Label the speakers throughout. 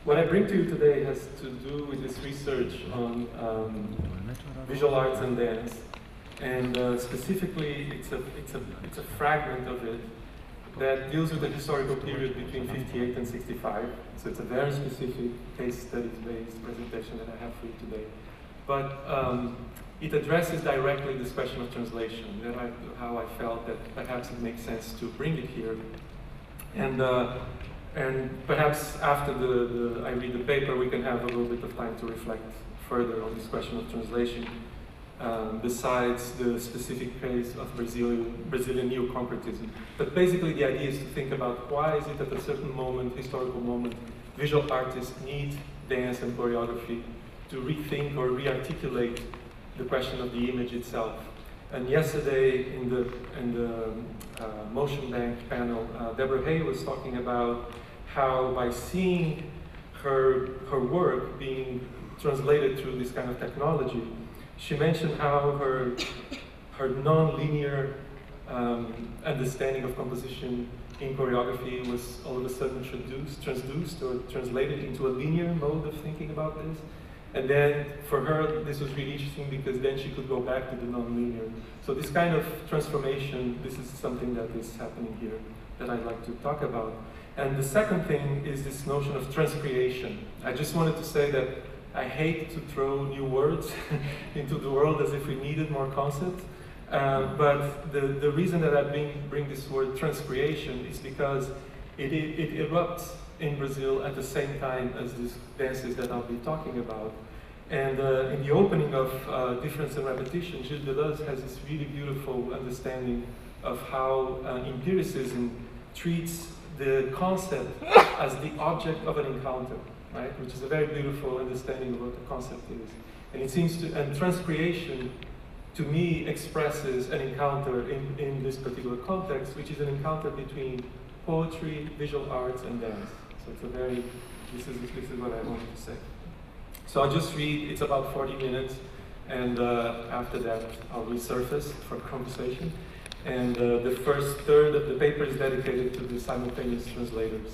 Speaker 1: What I bring to you today has to do with this research on visual arts and dance, and specifically it's a fragment of it that deals with the historical period between 58 and 65. So it's a very specific case studies-based presentation that I have for you today. But it addresses directly this question of translation, how I felt that perhaps it makes sense to bring it here. And perhaps after I read the paper, we can have a little bit of time to reflect further on this question of translation, besides the specific case of Brazilian neo-concretism. But basically the idea is to think about why is it at a certain moment, historical moment, visual artists need dance and choreography to rethink or re-articulate the question of the image itself. And yesterday in the Motion Bank panel, Deborah Hay was talking about how by seeing her work being translated through this kind of technology, she mentioned how her non-linear understanding of composition in choreography was all of a sudden transduced or translated into a linear mode of thinking about this. And then for her, this was really interesting because then she could go back to the non-linear. So this kind of transformation, this is something that is happening here that I'd like to talk about. And the second thing is this notion of transcreation. I just wanted to say that I hate to throw new words into the world as if we needed more concepts. But the reason that I bring this word transcreation is because it erupts in Brazil at the same time as these dances that I'll be talking about. And in the opening of Difference and Repetition, Gilles Deleuze has this really beautiful understanding of how empiricism treats the concept as the object of an encounter, right? Which is a very beautiful understanding of what the concept is. And it seems to, and transcreation, to me, expresses an encounter in this particular context, which is an encounter between poetry, visual arts, and dance. So it's a very, this is what I wanted to say. So I'll just read, it's about 40 minutes, and after that I'll resurface for conversation. And the first third of the paper is dedicated to the simultaneous translators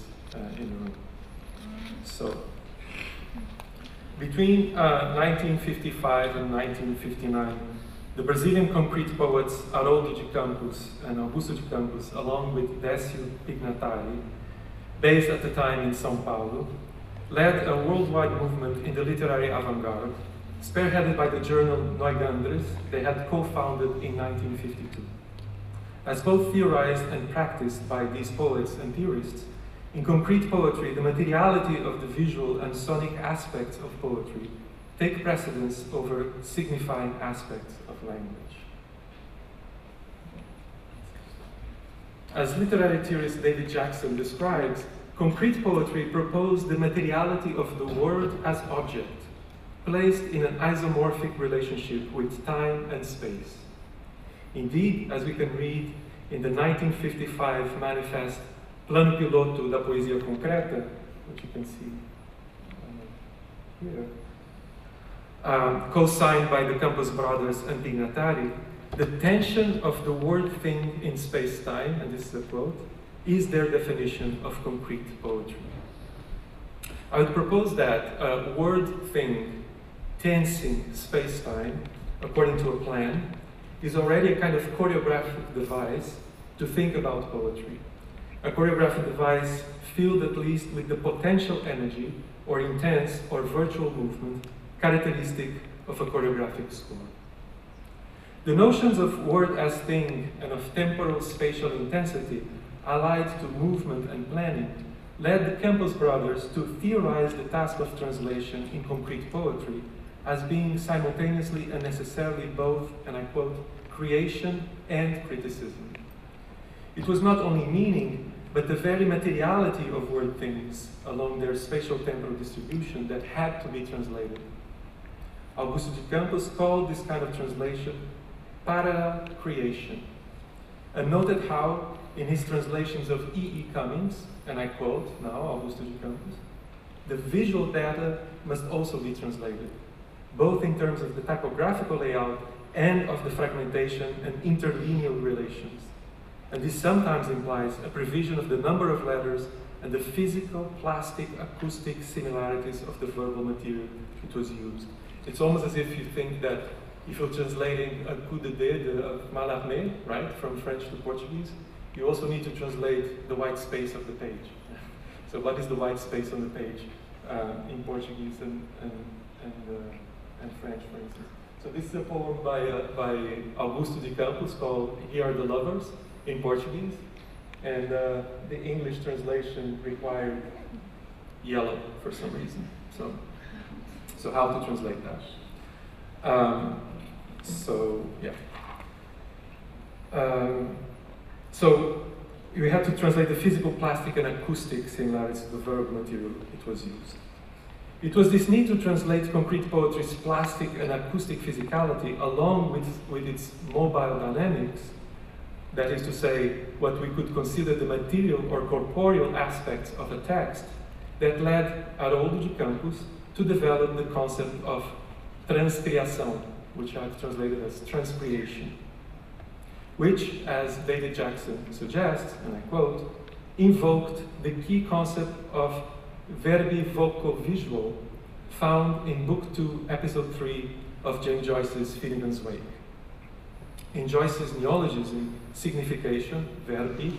Speaker 1: in the room. So, between 1955 and 1959, the Brazilian concrete poets Haroldo de Campos and Augusto de Campos, along with Décio Pignatari, based at the time in São Paulo, led a worldwide movement in the literary avant-garde, spearheaded by the journal Neugandres they had co-founded in 1952. As both theorized and practiced by these poets and theorists, in concrete poetry, the materiality of the visual and sonic aspects of poetry take precedence over signifying aspects of language. As literary theorist David Jackson describes, concrete poetry proposed the materiality of the word as object, placed in an isomorphic relationship with time and space. Indeed, as we can read in the 1955 manifest Plano Piloto da Poesia Concreta, which you can see here, co-signed by the Campos brothers and Pignatari, the tension of the word thing in space-time, and this is a quote, is their definition of concrete poetry. I would propose that a word thing tensing space-time, according to a plan, is already a kind of choreographic device to think about poetry. A choreographic device filled at least with the potential energy or intense or virtual movement characteristic of a choreographic score. The notions of word as thing and of temporal spatial intensity allied to movement and planning led the Campos brothers to theorize the task of translation in concrete poetry as being simultaneously and necessarily both, and I quote, creation and criticism. It was not only meaning, but the very materiality of word things along their spatial temporal distribution that had to be translated. Augusto de Campos called this kind of translation parallel creation, and noted how, in his translations of E. Cummings, and I quote now Augusto de Campos, the visual data must also be translated, both in terms of the typographical layout and of the fragmentation and interlineal relations. And this sometimes implies a provision of the number of letters and the physical, plastic, acoustic similarities of the verbal material it was used. It's almost as if you think that if you're translating a coup de dé of Mallarmé, right, from French to Portuguese, you also need to translate the white space of the page. So what is the white space on the page in Portuguese and French, for instance? So this is a poem by Augusto de Campos called Here Are the Lovers in Portuguese. And the English translation required yellow for some reason. So how to translate that? So we had to translate the physical, plastic, and acoustic similarities of the verb material it was used. It was this need to translate concrete poetry's plastic and acoustic physicality along with its mobile dynamics, that is to say, what we could consider the material or corporeal aspects of a text, that led Haroldo de Campos to develop the concept of transcriação, which I've translated as transcreation, which, as David Jackson suggests, and I quote, invoked the key concept of verbi voco visual found in Book 2, Episode 3 of James Joyce's Finnegan's Wake. In Joyce's neologism, signification, verbi,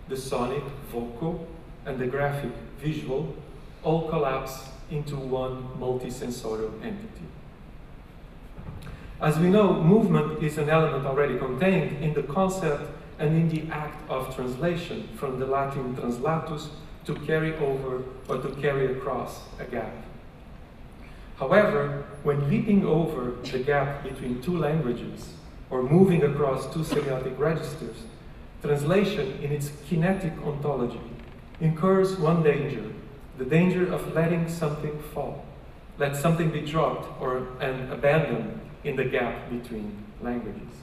Speaker 1: the sonic, voco, and the graphic, visual, all collapse into one multisensorial entity. As we know, movement is an element already contained in the concept and in the act of translation, from the Latin translatus, to carry over or to carry across a gap. However, when leaping over the gap between two languages, or moving across two semiotic registers, translation in its kinetic ontology incurs one danger, the danger of letting something fall, let something be dropped and abandoned in the gap between languages.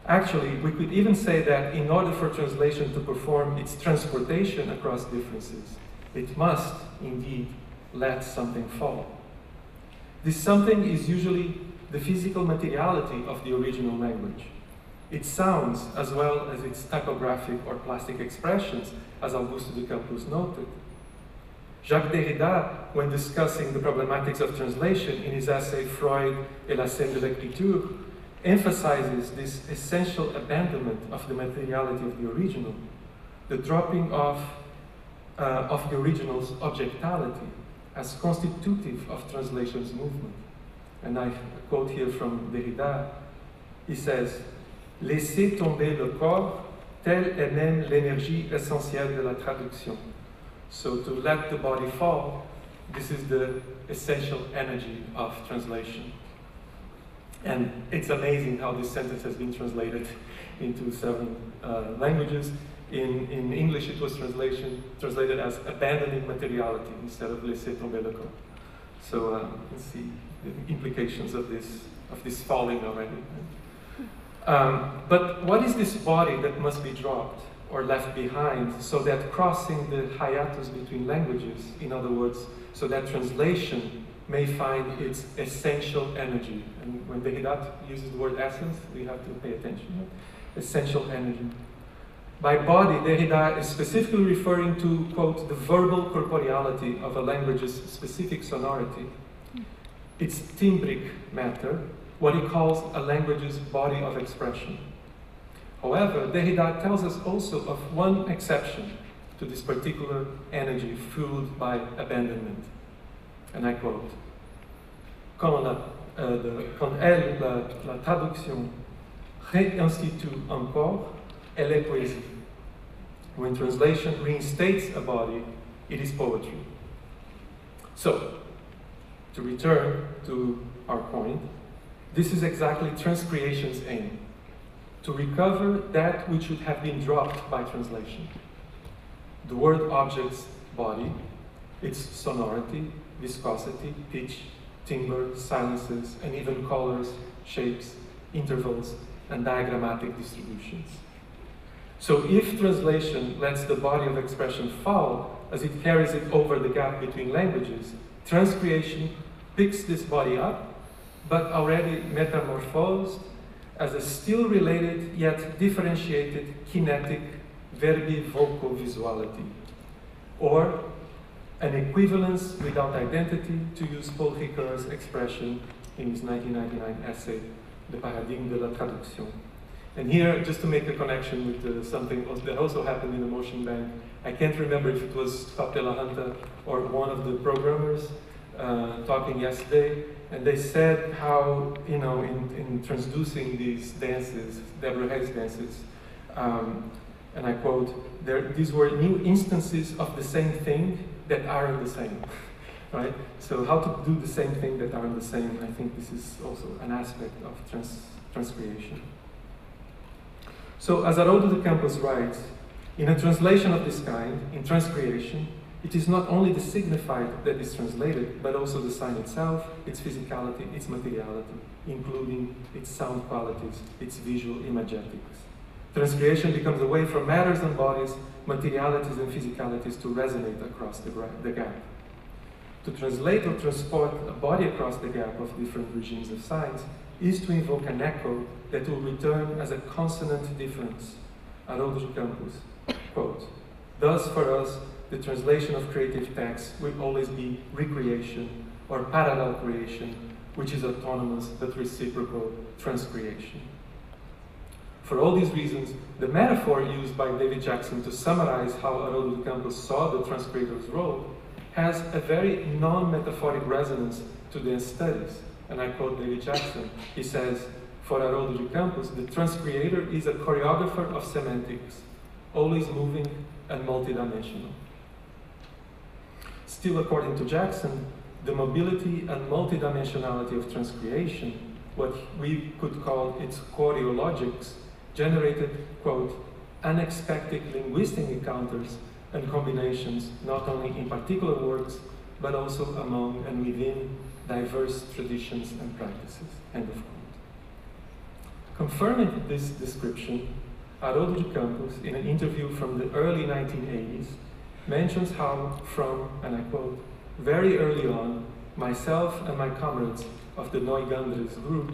Speaker 1: Actually, we could even say that in order for translation to perform its transportation across differences, it must indeed let something fall. This something is usually the physical materiality of the original language, its sounds as well as its typographic or plastic expressions, as Augusto de Campos noted. Jacques Derrida, when discussing the problematics of translation in his essay Freud et la scène de l'écriture, emphasizes this essential abandonment of the materiality of the original, the dropping off of the original's objectality as constitutive of translation's movement. And I quote here from Derrida, he says, "Laisser tomber le corps, telle est même l'énergie essentielle de la traduction." So to let the body fall, this is the essential energy of translation. And it's amazing how this sentence has been translated into several languages. In English, it was translated as abandoning materiality instead of laisser tomber le corps. So let's see the implications of this falling already. But what is this body that must be dropped or left behind so that crossing the hiatus between languages, in other words, so that translation may find its essential energy? And when Derrida uses the word essence, we have to pay attention. Essential energy. By body, Derrida is specifically referring to, quote, the verbal corporeality of a language's specific sonority, its timbric matter, what he calls a language's body of expression. However, Derrida tells us also of one exception to this particular energy fueled by abandonment. And I quote, quand elle, la traduction réinstitue un corps, elle est poésie. When translation reinstates a body, it is poetry. So, to return to our point, this is exactly transcreation's aim, to recover that which should have been dropped by translation. The word object's body, its sonority, viscosity, pitch, timbre, silences, and even colors, shapes, intervals, and diagrammatic distributions. So if translation lets the body of expression fall as it carries it over the gap between languages, transcreation picks this body up, but already metamorphosed as a still related yet differentiated kinetic verbi voco visuality, or an equivalence without identity, to use Paul Ricoeur's expression in his 1999 essay, Le Paradigme de la Traduction. And here, just to make a connection with something that also happened in the motion bank, I can't remember if it was Scott Delahunta or one of the programmers talking yesterday, and they said how, you know, in transducing these dances, Deborah Hayes dances, and I quote, these were new instances of the same thing that aren't the same, right? So how to do the same thing that aren't the same, I think this is also an aspect of transcreation. So as Haroldo de Campos writes, in a translation of this kind, in transcreation, it is not only the signified that is translated, but also the sign itself, its physicality, its materiality, including its sound qualities, its visual imagetics. Transcreation becomes a way for matters and bodies, materialities and physicalities to resonate across the gap. To translate or transport a body across the gap of different regimes of signs is to invoke an echo that will return as a consonant difference. Haroldo de Campos, quote, thus for us, the translation of creative text will always be recreation or parallel creation, which is autonomous but reciprocal transcreation. For all these reasons, the metaphor used by David Jackson to summarize how Haroldo de Campos saw the transcreator's role has a very non-metaphoric resonance to dance studies. And I quote David Jackson, he says, for Haroldo de Campos, the transcreator is a choreographer of semantics, always moving and multidimensional. Still according to Jackson, the mobility and multidimensionality of transcreation, what we could call its choreologics, generated, quote, unexpected linguistic encounters and combinations, not only in particular works, but also among and within diverse traditions and practices, end of quote. Confirming this description, Haroldo de Campos, in an interview from the early 1980s, mentions how from, and I quote, very early on, myself and my comrades of the Neugandres group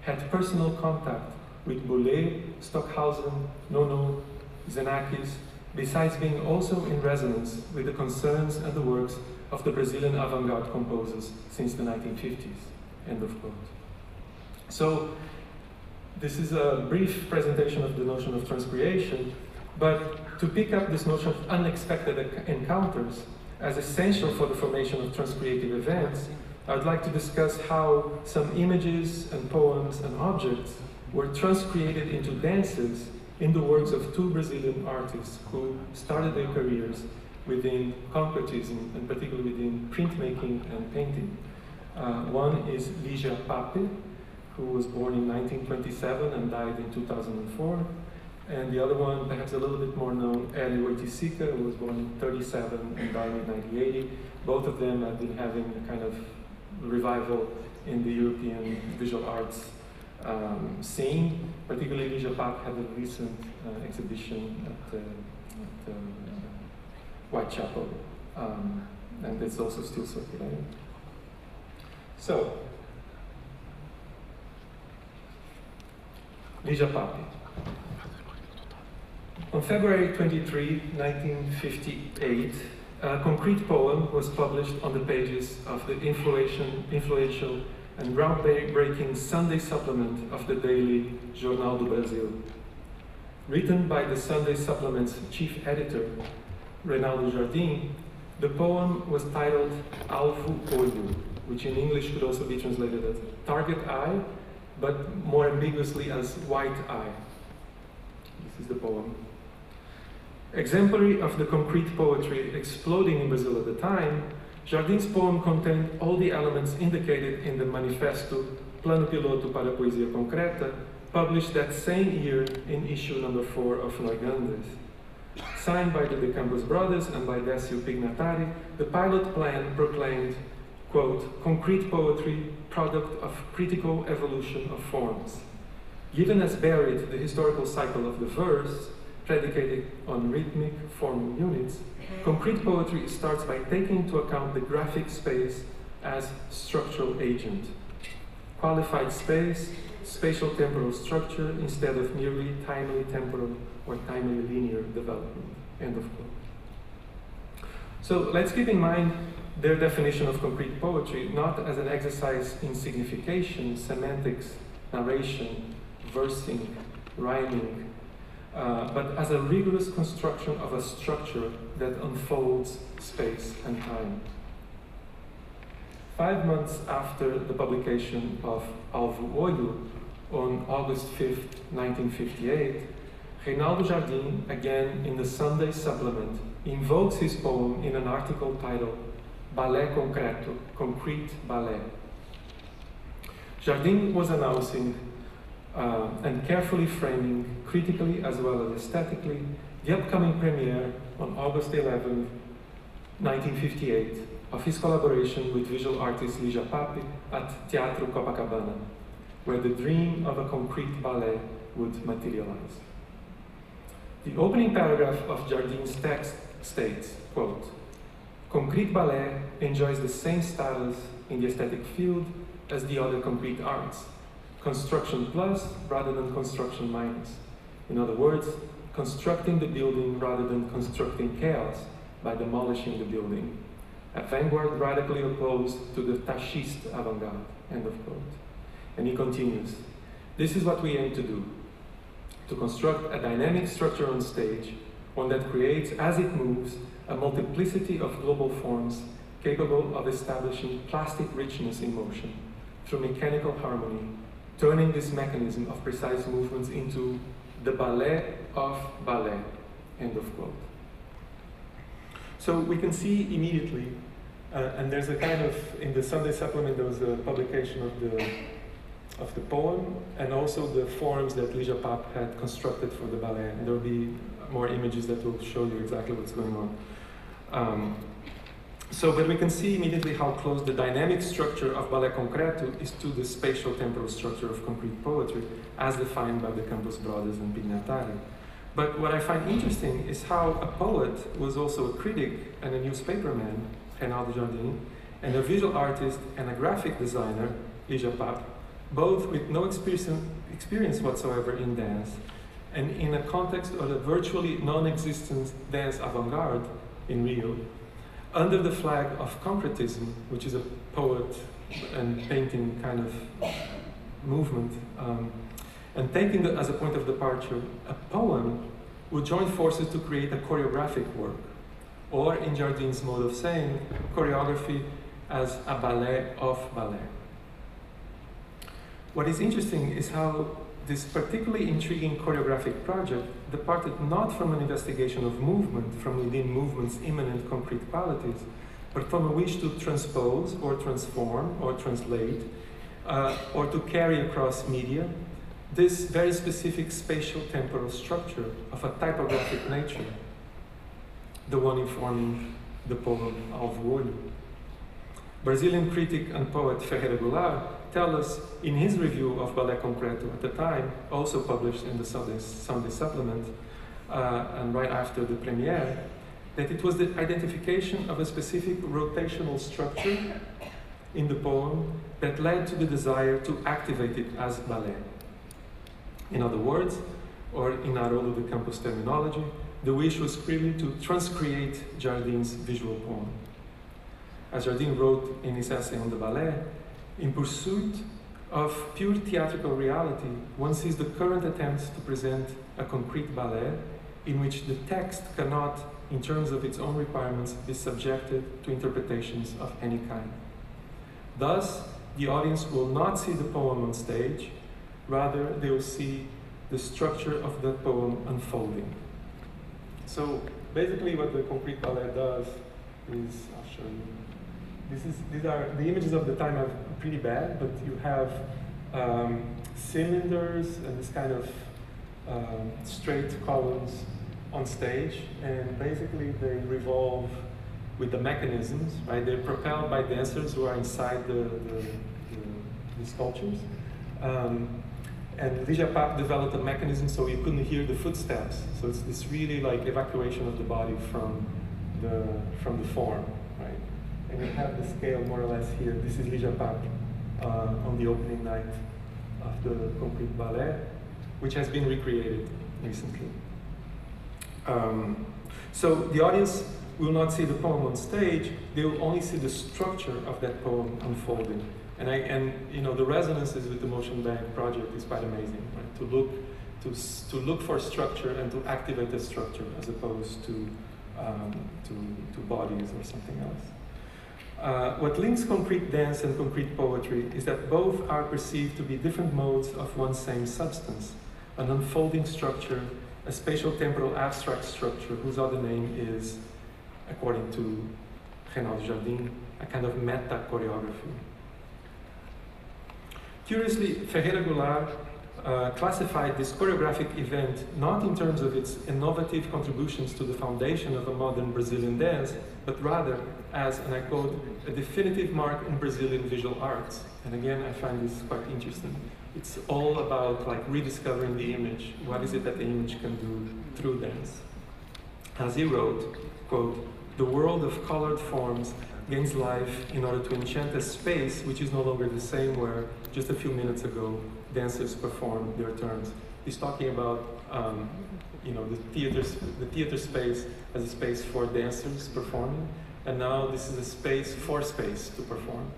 Speaker 1: had personal contact with Boulez, Stockhausen, Nono, Xenakis, besides being also in resonance with the concerns and the works of the Brazilian avant-garde composers since the 1950s, end of quote. So, this is a brief presentation of the notion of transcreation, but to pick up this notion of unexpected encounters as essential for the formation of transcreative events, I'd like to discuss how some images and poems and objects were transcreated into dances in the works of two Brazilian artists who started their careers within concretism, and particularly within printmaking and painting. One is Ligia Pape, who was born in 1927 and died in 2004. And the other one, perhaps a little bit more known, Hélio Oiticica, who was born in 37 and died in 1980. Both of them have been having a kind of revival in the European visual arts scene. Particularly Ligia Pape had a recent exhibition at Whitechapel, and it's also still circulating. So, Ligia Pape. On February 23, 1958, a concrete poem was published on the pages of the influential and groundbreaking Sunday supplement of the daily Jornal do Brasil. Written by the Sunday supplement's chief editor, Reinaldo Jardim, the poem was titled Alvo Olho, which in English could also be translated as target eye, but more ambiguously as white eye. This is the poem. Exemplary of the concrete poetry exploding in Brazil at the time, Jardim's poem contained all the elements indicated in the Manifesto Plano Piloto para a Poesia Concreta, published that same year in issue number 4 of Neugandres. Signed by the De Campos brothers and by Décio Pignatari, the pilot plan proclaimed, quote, concrete poetry, product of critical evolution of forms. Given as buried the historical cycle of the verse, predicated on rhythmic forming units, concrete poetry starts by taking into account the graphic space as structural agent. Qualified space, spatial temporal structure instead of merely timely temporal or timely linear development, end of quote. So let's keep in mind their definition of concrete poetry not as an exercise in signification, semantics, narration, versing, rhyming, but as a rigorous construction of a structure that unfolds space and time. 5 months after the publication of Alvo Olho, on August 5th, 1958, Reinaldo Jardim, again in the Sunday supplement, invokes his poem in an article titled Balé Concreto, Concrete Ballet. Jardim was announcing and carefully framing, critically as well as aesthetically, the upcoming premiere on August 11, 1958, of his collaboration with visual artist Lígia Pape at Teatro Copacabana, where the dream of a concrete ballet would materialize. The opening paragraph of Jardim's text states, quote, "Concrete ballet enjoys the same status in the aesthetic field as the other concrete arts, construction plus rather than construction minus. In other words, constructing the building rather than constructing chaos by demolishing the building. A vanguard radically opposed to the Tachiste avant-garde," end of quote. And he continues, "This is what we aim to do, to construct a dynamic structure on stage, one that creates, as it moves, a multiplicity of global forms capable of establishing plastic richness in motion through mechanical harmony, turning this mechanism of precise movements into the ballet of ballet," end of quote. So we can see immediately, and there's a kind of, in the Sunday supplement, there was a publication of the poem and also the forms that Lígia Pape had constructed for the ballet. And there will be more images that will show you exactly what's going on. But we can see immediately how close the dynamic structure of Balé Concreto is to the spatial temporal structure of concrete poetry, as defined by the Campos brothers and Pignatari. But what I find interesting is how a poet was also a critic and a newspaperman, Reinaldo Jardim, and a visual artist and a graphic designer, Lígia Pape, both with no experience whatsoever in dance, and in a context of a virtually non-existent dance avant-garde in Rio, under the flag of concretism, which is a poet and painting kind of movement, and taking it as a point of departure, a poem would join forces to create a choreographic work, or in Jardim's mode of saying, choreography as a ballet of ballet. What is interesting is how this particularly intriguing choreographic project departed not from an investigation of movement from within movement's immanent concrete qualities, but from a wish to transpose or transform or translate or to carry across media this very specific spatial temporal structure of a typographic nature, the one informing the poem Alvo Olho. Brazilian critic and poet Ferreira Goulart tells us in his review of Balé Concreto at the time, also published in the Sunday supplement, and right after the premiere, that it was the identification of a specific rotational structure in the poem that led to the desire to activate it as ballet. In other words, or in Haroldo de Campos' terminology, the wish was clearly to transcreate Jardim's visual poem. As Jardim wrote in his essay on the ballet, in pursuit of pure theatrical reality, one sees the current attempts to present a concrete ballet in which the text cannot, in terms of its own requirements, be subjected to interpretations of any kind. Thus, the audience will not see the poem on stage, rather they will see the structure of the poem unfolding. So basically what the concrete ballet does is, I'll show you. These are, the images of the time are pretty bad, but you have cylinders and this kind of straight columns on stage, and basically they revolve with the mechanisms, right? They're propelled by dancers who are inside the sculptures. And Lígia Pape developed a mechanism so you couldn't hear the footsteps. So it's this really like evacuation of the body from the form, right? And you have the scale more or less here. This is Lígia Pape on the opening night of the concrete ballet, which has been recreated recently. So the audience will not see the poem on stage, they will only see the structure of that poem unfolding. And you know, the resonances with the Motion Bank project is quite amazing, right? To look for structure and to activate the structure as opposed to bodies or something else. What links concrete dance and concrete poetry is that both are perceived to be different modes of one same substance, an unfolding structure, a spatial temporal abstract structure whose other name is, according to Renaud Jardim, a kind of meta choreography. Curiously, Ferreira Goulart classified this choreographic event not in terms of its innovative contributions to the foundation of a modern Brazilian dance, but rather as, and I quote, a definitive mark in Brazilian visual arts. And again, I find this quite interesting. It's all about like rediscovering the image. What is it that the image can do through dance? As he wrote, quote, the world of colored forms gains life in order to enchant a space which is no longer the same where just a few minutes ago dancers performed their turns. He's talking about you know, the theater space as a space for dancers performing, and now this is a space for space to perform,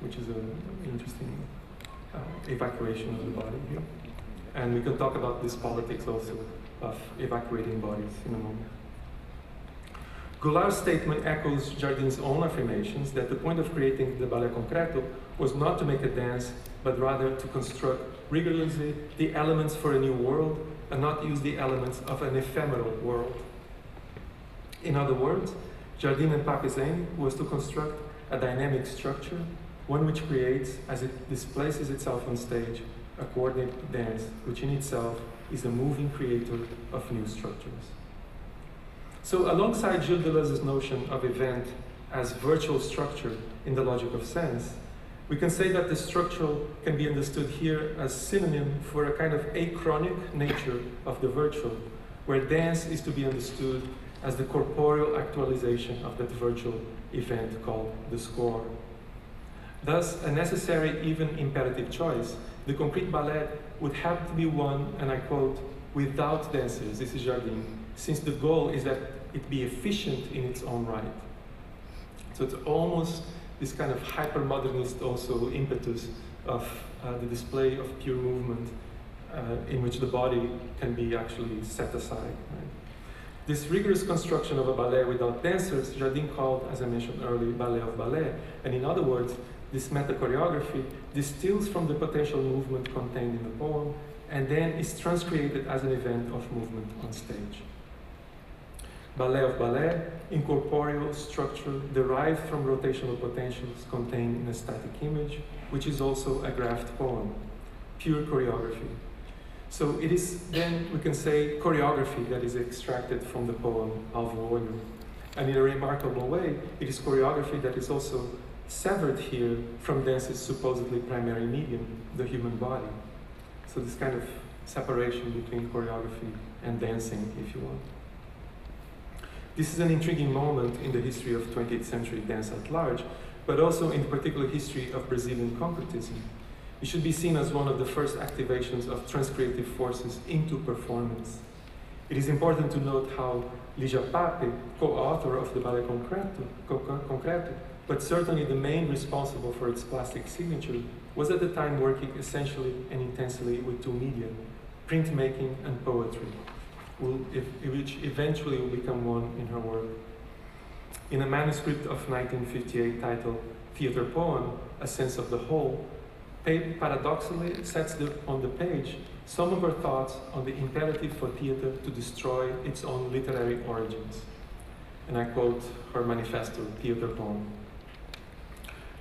Speaker 1: which is an interesting evacuation of the body here. And we can talk about this politics also of evacuating bodies in a moment. Goulart's statement echoes Jardin's own affirmations that the point of creating the ballet concreto was not to make a dance, but rather to construct rigorously the elements for a new world and not use the elements of an ephemeral world. In other words, Jardin and Pape's aim was to construct a dynamic structure, one which creates, as it displaces itself on stage, a coordinated dance, which in itself is a moving creator of new structures. So alongside Gilles Deleuze's notion of event as virtual structure in the logic of sense, we can say that the structural can be understood here as synonym for a kind of achronic nature of the virtual, where dance is to be understood as the corporeal actualization of that virtual event called the score. Thus, a necessary, even imperative choice, the concrete ballet would have to be one, and I quote, without dancers, this is Jardin, since the goal is that it be efficient in its own right. So it's almost this kind of hyper-modernist also impetus of the display of pure movement in which the body can be actually set aside. Right? This rigorous construction of a ballet without dancers, Jardin called, as I mentioned earlier, ballet of ballet. And in other words, this meta-choreography distills from the potential movement contained in the poem and then is transcreated as an event of movement on stage. Ballet of ballet, incorporeal structure derived from rotational potentials contained in a static image, which is also a graphed poem, pure choreography. So it is then, we can say, choreography that is extracted from the poem Alvo Olho. And in a remarkable way, it is choreography that is also severed here from dance's supposedly primary medium, the human body. So this kind of separation between choreography and dancing, if you want. This is an intriguing moment in the history of 20th century dance at large, but also in the particular history of Brazilian concretism. It should be seen as one of the first activations of transcreative forces into performance. It is important to note how Lígia Pape, co-author of the Ballet Concreto, but certainly the main responsible for its plastic signature, was at the time working essentially and intensely with two media, printmaking and poetry, which eventually will become one in her work. In a manuscript of 1958 titled Theater Poem, A Sense of the Whole, Pape paradoxically sets on the page some of her thoughts on the imperative for theater to destroy its own literary origins. And I quote her manifesto, Theater Poem.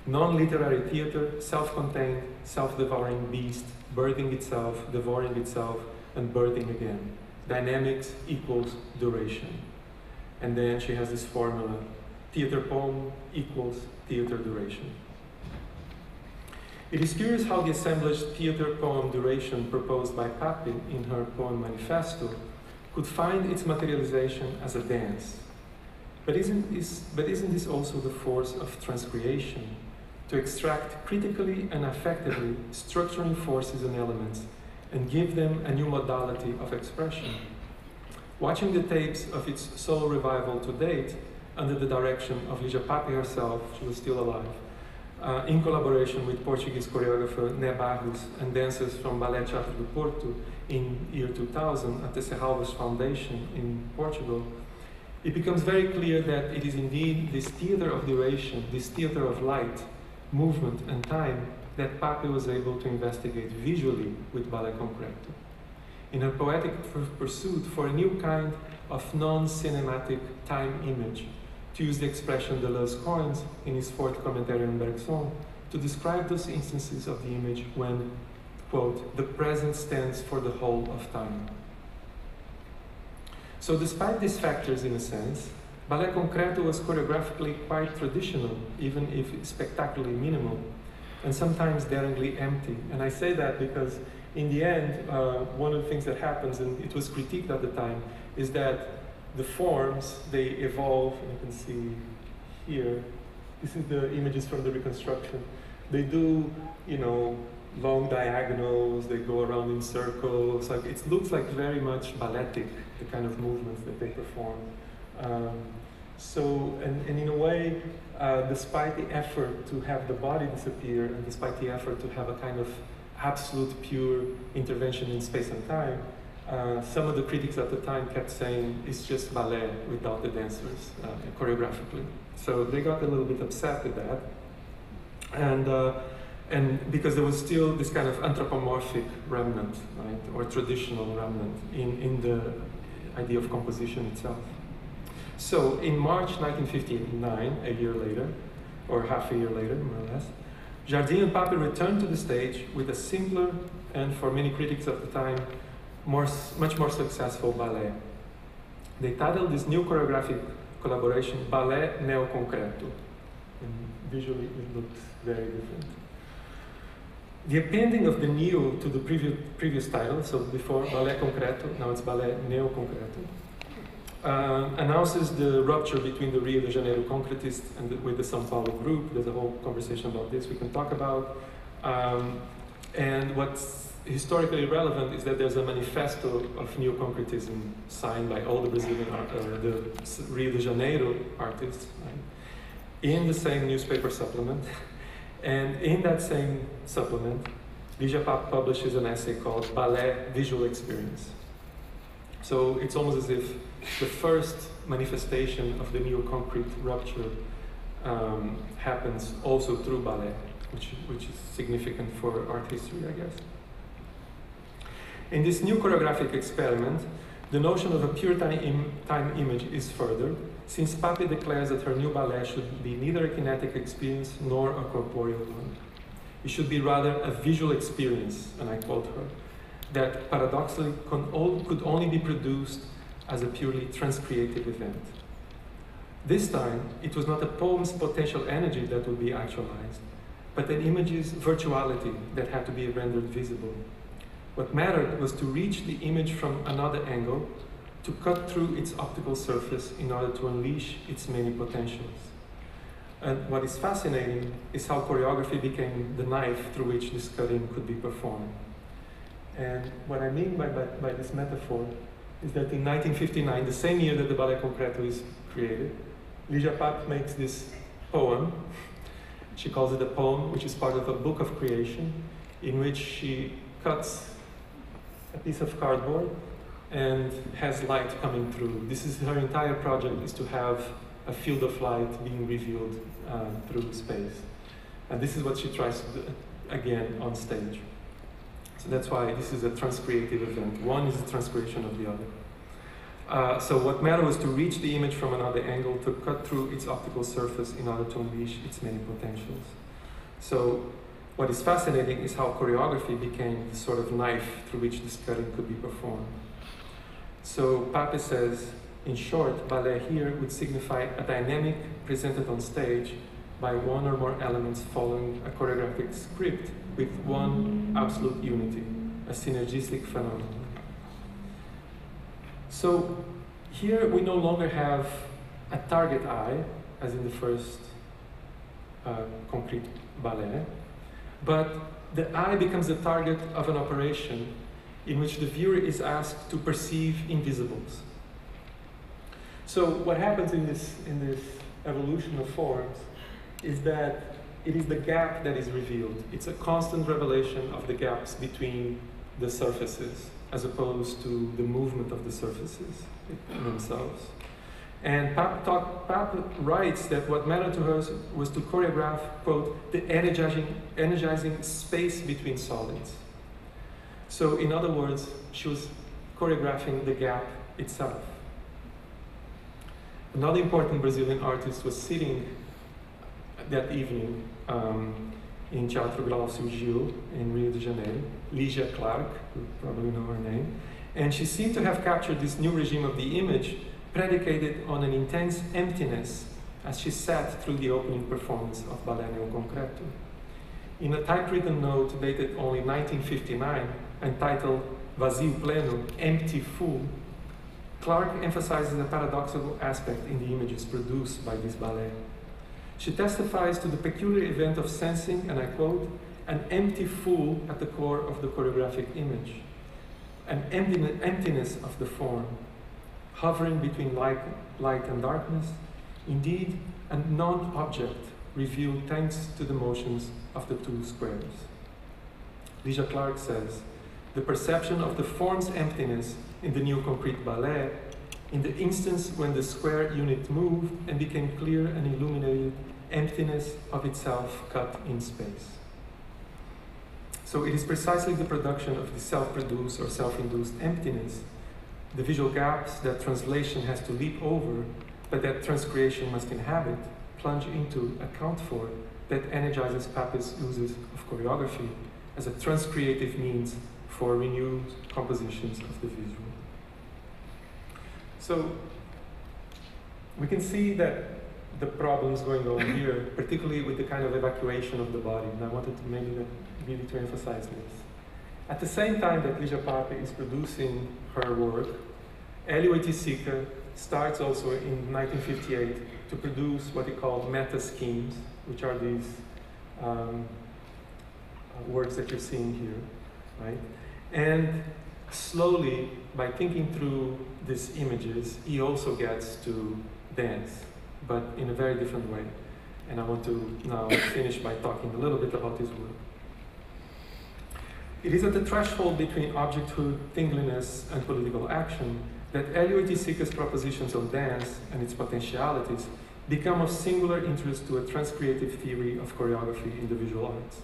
Speaker 1: Non-literary theater, self-contained, self-devouring beast, birthing itself, devouring itself, and birthing again. Dynamics equals duration. And then she has this formula, theater poem equals theater duration. It is curious how the assemblaged theater poem duration proposed by Pape in her poem manifesto could find its materialization as a dance. But isn't this also the force of transcreation, to extract critically and affectively structuring forces and elements and give them a new modality of expression? Watching the tapes of its solo revival to date, under the direction of Lígia Pape herself, she was still alive, in collaboration with Portuguese choreographer Né Barros and dancers from Ballet Teatro do Porto in year 2000 at the Serralves Foundation in Portugal, it becomes very clear that it is indeed this theater of duration, this theater of light, movement, and time that Pape was able to investigate visually with Ballet Concreto. In her poetic pursuit for a new kind of non-cinematic time image, to use the expression Deleuze coins in his fourth commentary on Bergson, to describe those instances of the image when, quote, the present stands for the whole of time. So despite these factors, in a sense, Ballet Concreto was choreographically quite traditional, even if spectacularly minimal, and sometimes daringly empty. And I say that because in the end, one of the things that happens, and it was critiqued at the time, is that the forms, they evolve. You can see here, this is the images from the reconstruction. They do, you know, long diagonals, they go around in circles. Like, it looks like very much balletic, the kind of movements that they perform. And in a way, despite the effort to have the body disappear, and despite the effort to have a kind of absolute pure intervention in space and time, some of the critics at the time kept saying it's just ballet without the dancers, choreographically. So they got a little bit upset with that. And because there was still this kind of anthropomorphic remnant, right, or traditional remnant in the idea of composition itself. So in March 1959, a year later, or half a year later, more or less, Jardim and Pape returned to the stage with a simpler, and for many critics at the time, much more successful ballet. They titled this new choreographic collaboration Ballet Neoconcreto. And visually it looks very different. The appending of the neo to the previous title, so before Ballet Concreto, now it's Ballet Neoconcreto, announces the rupture between the Rio de Janeiro concretists and with the São Paulo group. There's a whole conversation about this we can talk about. And what's historically relevant is that there's a manifesto of neoconcretism signed by all the Brazilian, the Rio de Janeiro artists, right, in the same newspaper supplement. And in that same supplement, Lígia Pape publishes an essay called Ballet Visual Experience. So it's almost as if the first manifestation of the neo-concrete rupture happens also through ballet, which is significant for art history, I guess. In this new choreographic experiment, the notion of a pure time image is furthered, since Pape declares that her new ballet should be neither a kinetic experience nor a corporeal one. It should be rather a visual experience, and I quote her, that paradoxically could only be produced as a purely transcreative event. This time, it was not a poem's potential energy that would be actualized, but an image's virtuality that had to be rendered visible. What mattered was to reach the image from another angle, to cut through its optical surface in order to unleash its many potentials. And what is fascinating is how choreography became the knife through which this cutting could be performed. And what I mean by this metaphor is that in 1959, the same year that the Ballet Concreto is created, Lígia Pape makes this poem. She calls it a poem, which is part of a book of creation, in which she cuts a piece of cardboard and has light coming through. This is her entire project, is to have a field of light being revealed through space. And this is what she tries to do again on stage. So that's why this is a transcreative event. One is the transcreation of the other. So what mattered was to reach the image from another angle, to cut through its optical surface in order to unleash its many potentials. So what is fascinating is how choreography became the sort of knife through which this cutting could be performed. So Pape says, in short, ballet here would signify a dynamic presented on stage by one or more elements following a choreographic script with one absolute unity, a synergistic phenomenon. So here we no longer have a target eye, as in the first concrete ballet, but the eye becomes the target of an operation in which the viewer is asked to perceive invisibles. So what happens in this evolution of forms is that it is the gap that is revealed. It's a constant revelation of the gaps between the surfaces, as opposed to the movement of the surfaces themselves. And Pape writes that what mattered to her was to choreograph, quote, the energizing space between solids. So in other words, she was choreographing the gap itself. Another important Brazilian artist was sitting that evening in Teatro Glaucio Gil in Rio de Janeiro, Lígia Clark, you probably know her name, and she seemed to have captured this new regime of the image predicated on an intense emptiness as she sat through the opening performance of Balé Neo Concreto. In a typewritten note dated only 1959, entitled Vazio Pleno, Empty Full, Clark emphasizes a paradoxical aspect in the images produced by this ballet. She testifies to the peculiar event of sensing, and I quote, an empty fool at the core of the choreographic image, an emptiness of the form, hovering between light and darkness, indeed a non-object revealed thanks to the motions of the two squares. Lígia Clark says, the perception of the form's emptiness in the new concrete ballet, in the instance when the square unit moved and became clear and illuminated, emptiness of itself cut in space. So it is precisely the production of the self-produced or self-induced emptiness, the visual gaps that translation has to leap over, but that transcreation must inhabit, plunge into, account for, that energizes Pape's uses of choreography as a transcreative means for renewed compositions of the visual. So we can see that the problems going on here, particularly with the kind of evacuation of the body, and I wanted to really to emphasize this. At the same time that Lígia Pape is producing her work, Hélio Oiticica starts also in 1958 to produce what he called meta schemes, which are these works that you're seeing here, right? And slowly, by thinking through these images, he also gets to dance, but in a very different way. And I want to now finish by talking a little bit about his work. It is at the threshold between objecthood, tingliness, and political action that Hélio Oiticica's propositions on dance and its potentialities become of singular interest to a transcreative theory of choreography in the visual arts.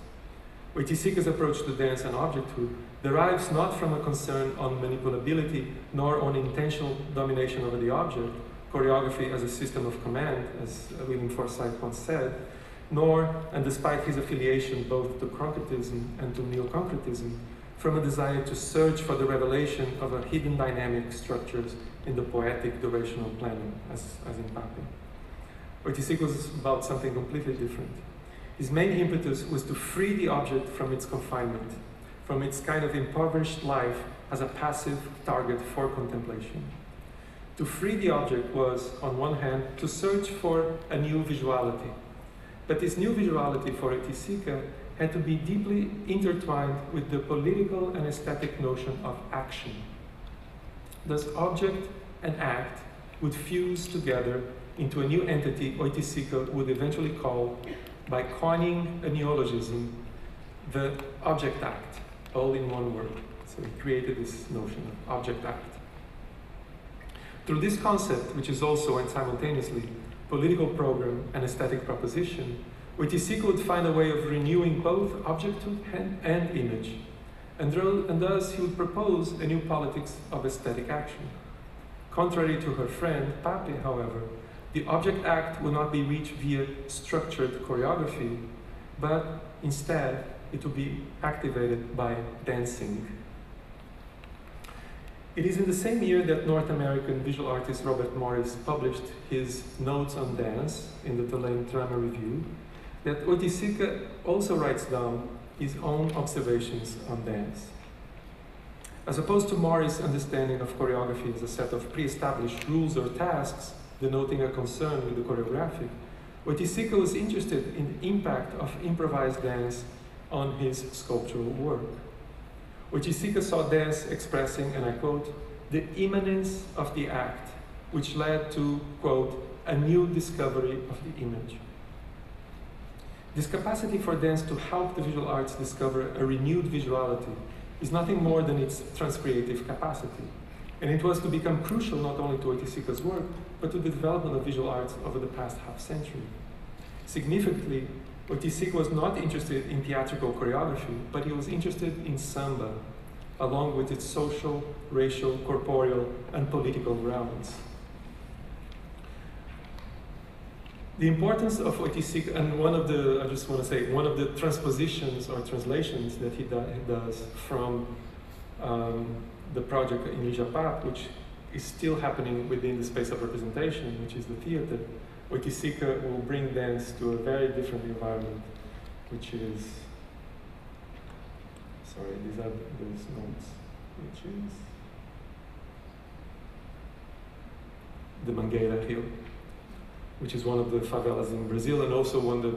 Speaker 1: Oiticica's approach to dance and objecthood derives not from a concern on manipulability nor on intentional domination over the object, choreography as a system of command, as William Forsythe once said, nor, and despite his affiliation both to concretism and to neo-concretism, from a desire to search for the revelation of a hidden dynamic structures in the poetic durational planning, as in Pape. Oiticica was about something completely different. His main impetus was to free the object from its confinement, from its kind of impoverished life as a passive target for contemplation. To free the object was, on one hand, to search for a new visuality. But this new visuality for Oiticica had to be deeply intertwined with the political and aesthetic notion of action. Thus, object and act would fuse together into a new entity Oiticica would eventually call, by coining a neologism, the object act, all in one word. So he created this notion of object act. Through this concept, which is also and simultaneously political program and aesthetic proposition, Oiticica would find a way of renewing both objecthood and image, and thus he would propose a new politics of aesthetic action. Contrary to her friend, Pape, however, the object act will not be reached via structured choreography, but instead it will be activated by dancing. It is in the same year that North American visual artist Robert Morris published his Notes on Dance in the Tulane Drama Review, that Oiticica also writes down his own observations on dance. As opposed to Morris' understanding of choreography as a set of pre-established rules or tasks, denoting a concern with the choreographic, Oiticica was interested in the impact of improvised dance on his sculptural work. Oiticica saw dance expressing, and I quote, the immanence of the act, which led to, quote, a new discovery of the image. This capacity for dance to help the visual arts discover a renewed visuality is nothing more than its transcreative capacity. And it was to become crucial not only to Oiticica's work, but to the development of visual arts over the past half-century. Significantly, Oiticica was not interested in theatrical choreography, but he was interested in samba, along with its social, racial, corporeal, and political grounds. The importance of Oiticica, and one of the transpositions or translations that he does from the project in Ijapap, which is still happening within the space of representation, which is the theater, Oiticica will bring dance to a very different environment, which is, sorry, these are those notes, which is the Mangueira Hill, which is one of the favelas in Brazil and also one of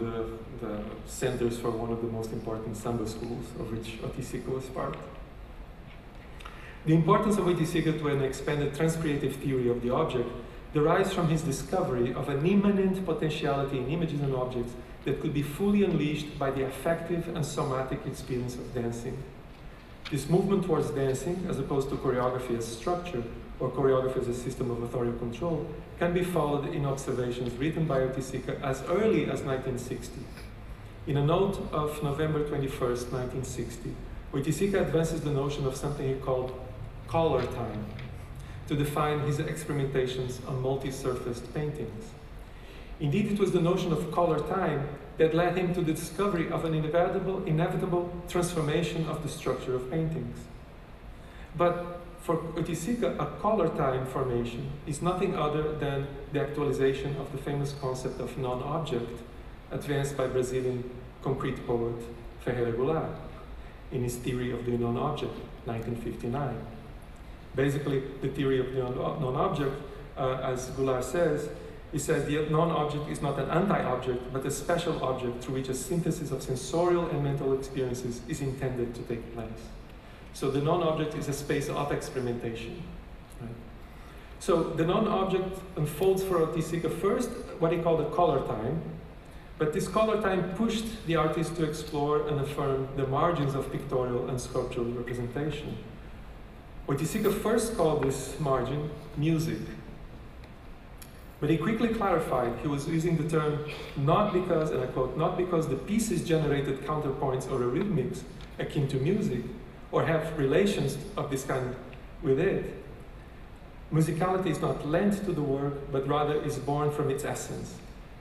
Speaker 1: the centers for one of the most important samba schools, of which Oiticica was part. The importance of Oiticica to an expanded transcreative theory of the object derives from his discovery of an immanent potentiality in images and objects that could be fully unleashed by the affective and somatic experience of dancing. This movement towards dancing, as opposed to choreography as structure, or choreography as a system of authorial control, can be followed in observations written by Oiticica as early as 1960. In a note of November 21st, 1960, Oiticica advances the notion of something he called color time to define his experimentations on multi-surfaced paintings. Indeed, it was the notion of color time that led him to the discovery of an inevitable transformation of the structure of paintings. But for Oiticica, a color time formation is nothing other than the actualization of the famous concept of non-object advanced by Brazilian concrete poet Ferreira Goulart in his theory of the non-object, 1959. Basically, the theory of the non-object, as Goulart says, he says the non-object is not an anti-object, but a special object through which a synthesis of sensorial and mental experiences is intended to take place. So the non-object is a space of experimentation. Right? So the non-object unfolds for Oiticica first, what he called a color time, but this color time pushed the artist to explore and affirm the margins of pictorial and sculptural representation. Oiticica first called this margin music, but he quickly clarified he was using the term not because, and I quote, not because the pieces generated counterpoints or a rhythmics akin to music, or have relations of this kind with it. Musicality is not lent to the work, but rather is born from its essence.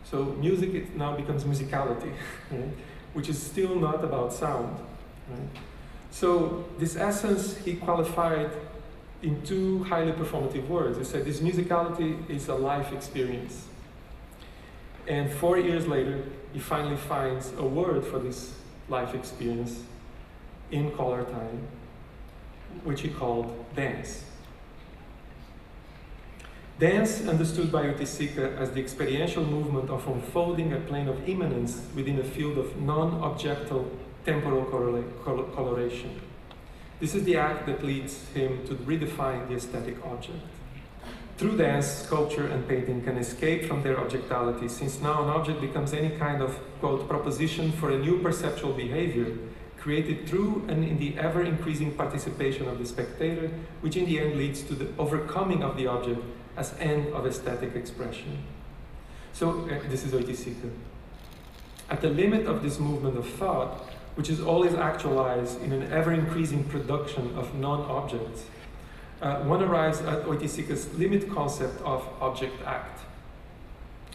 Speaker 1: So music it now becomes musicality, right? Which is still not about sound. Right? So this essence he qualified in two highly performative words. He said this musicality is a life experience. And 4 years later, he finally finds a word for this life experience in color time, which he called dance. Dance, understood by Oiticica as the experiential movement of unfolding a plane of immanence within a field of non-objectal temporal coloration. This is the act that leads him to redefine the aesthetic object. Through dance, sculpture and painting can escape from their objectality, since now an object becomes any kind of, quote, proposition for a new perceptual behavior, created through and in the ever-increasing participation of the spectator, which in the end leads to the overcoming of the object as end of aesthetic expression. So this is Oiticica. At the limit of this movement of thought, which is always actualized in an ever-increasing production of non-objects, one arrives at Oiticica's limit concept of object-act.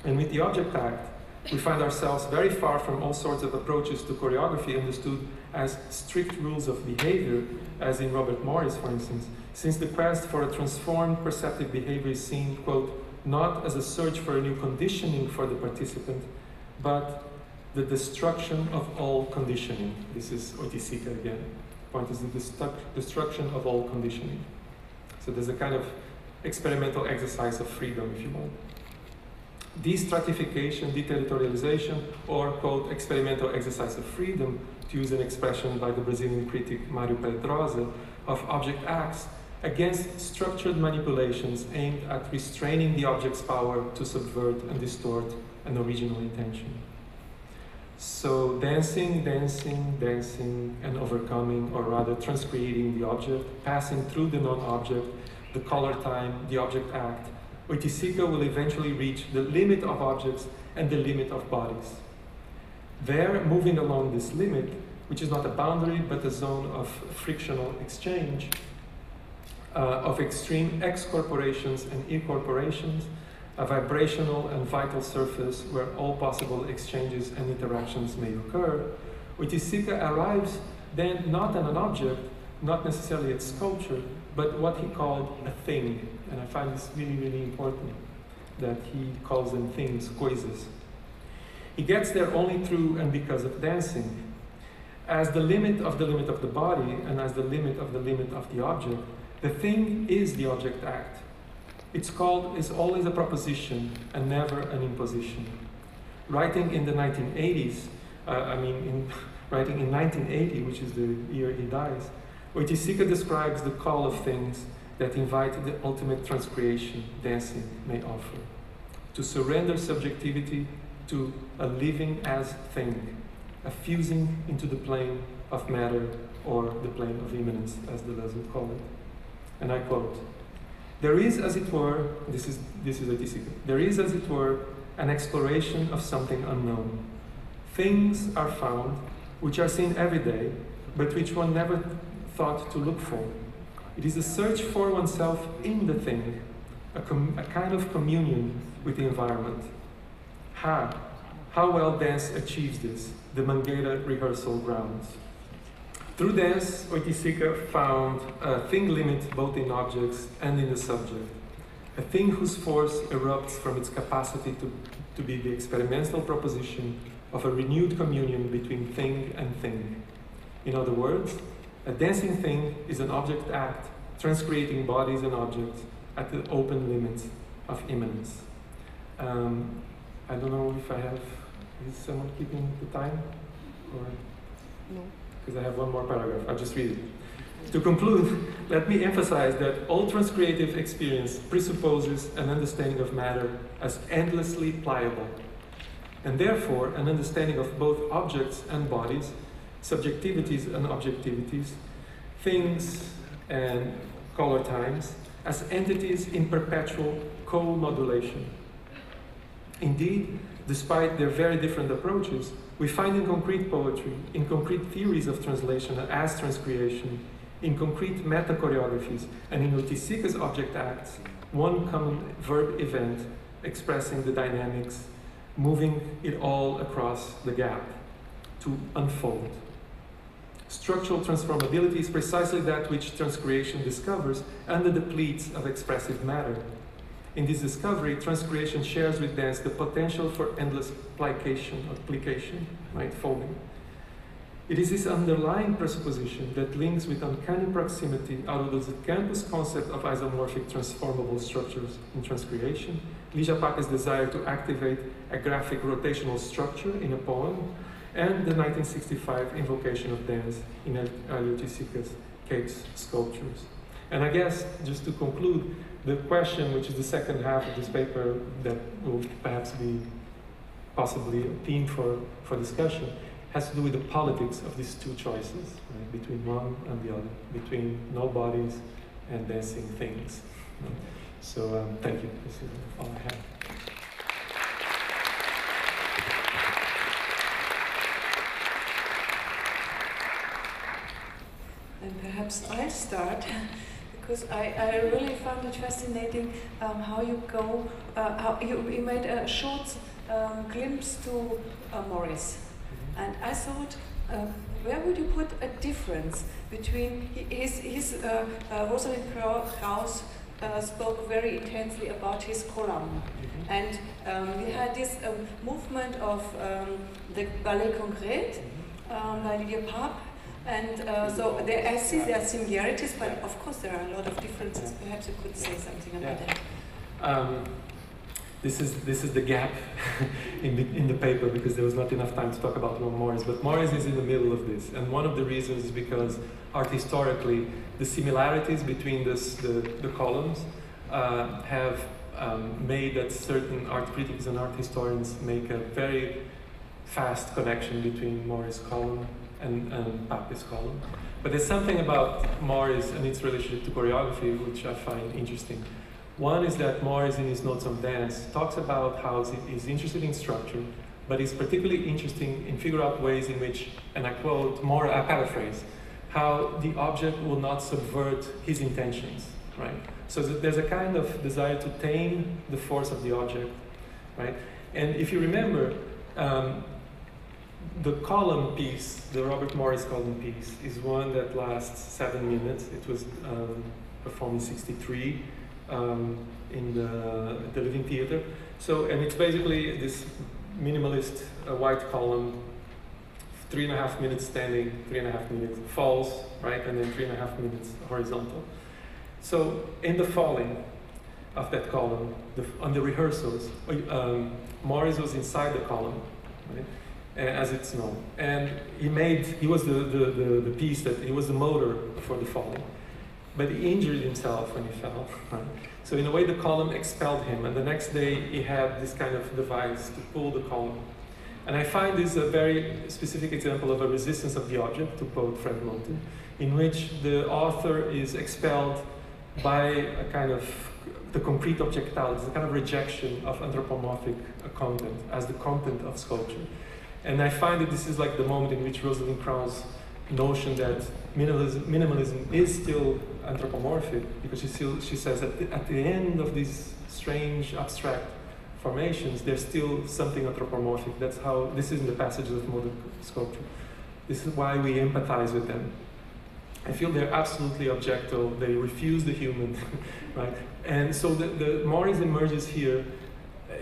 Speaker 1: And with the object-act, we find ourselves very far from all sorts of approaches to choreography understood as strict rules of behavior, as in Robert Morris, for instance, since the quest for a transformed perceptive behavior is seen, quote, not as a search for a new conditioning for the participant, but the destruction of all conditioning. This is Oiticica again. The point is the destruction of all conditioning. So there's a kind of experimental exercise of freedom, if you want. Destratification, deterritorialization, or, quote, experimental exercise of freedom, to use an expression by the Brazilian critic Mário Pedrosa, of object acts, against structured manipulations aimed at restraining the object's power to subvert and distort an original intention. So dancing, dancing, dancing, and overcoming, or rather transcreating the object, passing through the non-object, the color time, the object act, Oiticica will eventually reach the limit of objects and the limit of bodies. There, moving along this limit, which is not a boundary but a zone of frictional exchange, of extreme excorporations and incorporations, a vibrational and vital surface where all possible exchanges and interactions may occur, Oiticica arrives then not at an object, not necessarily at sculpture, but what he called a thing. And I find this really, really important, that he calls them things, coisas. He gets there only through and because of dancing. As the limit of the body and as the limit of the object, the thing is the object act. It's always a proposition and never an imposition. Writing in the 1980s, writing in 1980, which is the year he dies, Oiticica describes the call of things that invite the ultimate transcreation dancing may offer. To surrender subjectivity to a living as thing, a fusing into the plane of matter or the plane of immanence, as Deleuze would call it. And I quote, "There is, as it were," this is Oiticica, "there is, as it were, an exploration of something unknown. Things are found which are seen every day, but which one never thought to look for. It is a search for oneself in the thing, a kind of communion with the environment. How well dance achieves this, the Mangueira rehearsal grounds. Through dance, Oiticica found a thing limit both in objects and in the subject, a thing whose force erupts from its capacity to be the experimental proposition of a renewed communion between thing and thing. In other words, a dancing thing is an object act, transcreating bodies and objects at the open limits of immanence." I don't know if I have, is someone keeping the time? Or?
Speaker 2: No.
Speaker 1: Because I have one more paragraph, I'll just read it. To conclude, let me emphasize that all transcreative experience presupposes an understanding of matter as endlessly pliable, and therefore an understanding of both objects and bodies, subjectivities and objectivities, things and color times, as entities in perpetual co-modulation. Indeed, despite their very different approaches, we find in concrete poetry, in concrete theories of translation as transcreation, in concrete meta-choreographies, and in Oiticica's object acts, one common verb event expressing the dynamics, moving it all across the gap, to unfold. Structural transformability is precisely that which transcreation discovers and the depletes of expressive matter. In this discovery, transcreation shares with dance the potential for endless plication, right, folding. It is this underlying presupposition that links with uncanny proximity out of the campus concept of isomorphic transformable structures in transcreation, Lígia Paca's desire to activate a graphic rotational structure in a poem, and the 1965 invocation of dance in Oiticica's Cape's sculptures. And I guess, just to conclude, the question, which is the second half of this paper that will perhaps be possibly a theme for discussion, has to do with the politics of these two choices, right, between one and the other, between no bodies and dancing things. So thank you. This is all I have.
Speaker 2: And perhaps I'll start, because I really found it fascinating how you go, how you made a short glimpse to Morris. And I thought, where would you put a difference between his Rosalind Krauss spoke very intensely about his column. And we had this movement of the Tanzkongress by Lydia Pape. And so I see there are similarities, but of course there are a lot of differences. Perhaps you could say something about that.
Speaker 1: this is the gap in the paper, because there was not enough time to talk about Morris. But Morris is in the middle of this, and one of the reasons is because art historically, the similarities between the columns have made that certain art critics and art historians make a very fast connection between Morris' column and Pape's column. But there's something about Morris and its relationship to choreography which I find interesting. One is that Morris, in his notes on dance, talks about how he's interested in structure, but he's particularly interested in figure out ways in which, and I quote, I paraphrase, how the object will not subvert his intentions, right? So there's a kind of desire to tame the force of the object, right? And if you remember, the column piece, the Robert Morris column piece, is one that lasts 7 minutes. It was performed in '63 in the Living Theatre. So, and it's basically this minimalist white column, 3.5 minutes standing, 3.5 minutes falls, right, and then 3.5 minutes horizontal. So, in the falling of that column, on the rehearsals, Morris was inside the column, right? As it's known, and he was the piece that he was the motor for the falling, but he injured himself when he fell. Right? So in a way, the column expelled him, and the next day he had this kind of device to pull the column. And I find this a very specific example of a resistance of the object, to quote Fred Moten, in which the author is expelled by a kind of the concrete objectality, a kind of rejection of anthropomorphic content as the content of sculpture. And I find that this is like the moment in which Rosalind Krauss' notion that minimalism is still anthropomorphic, because she says that at the end of these strange abstract formations, there's still something anthropomorphic. That's how, this is in the passages of modern sculpture. This is why we empathize with them. I feel they're absolutely objectal, they refuse the human, right? And so the Morris emerges here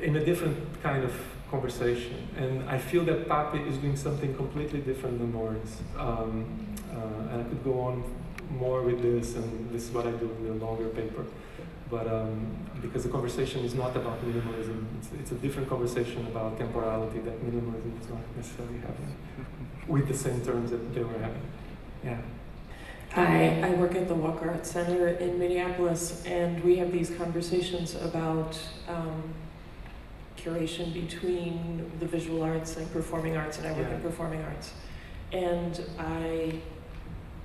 Speaker 1: in a different kind of conversation, and I feel that Pape is doing something completely different than Morris. And I could go on more with this, and this is what I do in the longer paper. But because the conversation is not about minimalism, it's a different conversation about temporality that minimalism is not necessarily having, with the same terms that they were having. Yeah.
Speaker 3: I work at the Walker Arts Center in Minneapolis, and we have these conversations about curation between the visual arts and performing arts, and I work in performing arts. And I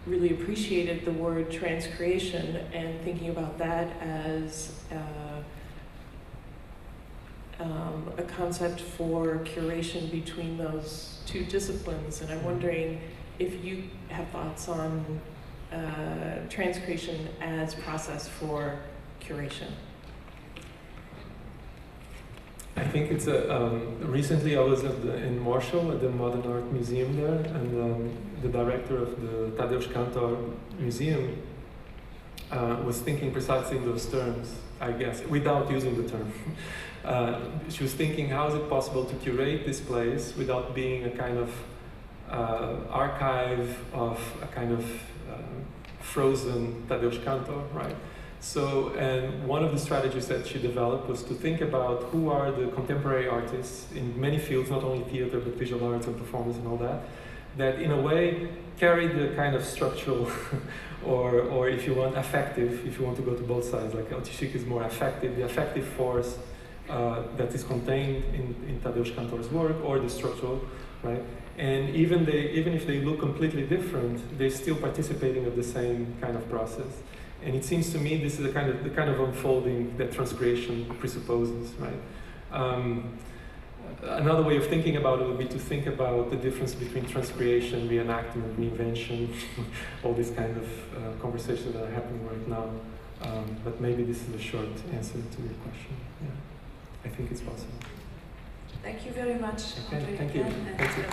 Speaker 3: really appreciated the word transcreation and thinking about that as a concept for curation between those two disciplines. And I'm wondering if you have thoughts on transcreation as process for curation.
Speaker 1: I think it's recently I was in Warsaw at the Modern Art Museum there, and the director of the Tadeusz Kantor Museum was thinking precisely in those terms, I guess, without using the term. She was thinking, how is it possible to curate this place without being a kind of archive of a kind of frozen Tadeusz Kantor, right? So, and one of the strategies that she developed was to think about who are the contemporary artists in many fields, not only theater, but visual arts and performance and all that, that in a way carry the kind of structural or if you want, affective, if you want to go to both sides, like Otyshik is more affective, the affective force that is contained in Tadeusz Kantor's work, or the structural, right? And even if they look completely different, they're still participating of the same kind of process. And it seems to me this is the kind of unfolding that transcreation presupposes, right? Another way of thinking about it would be to think about the difference between transcreation, reenactment, reinvention, all these kind of conversations that are happening right now. But maybe this is a short answer to your question. Yeah, I think it's possible.
Speaker 2: Thank you very much.
Speaker 1: Okay, thank you. Thank you.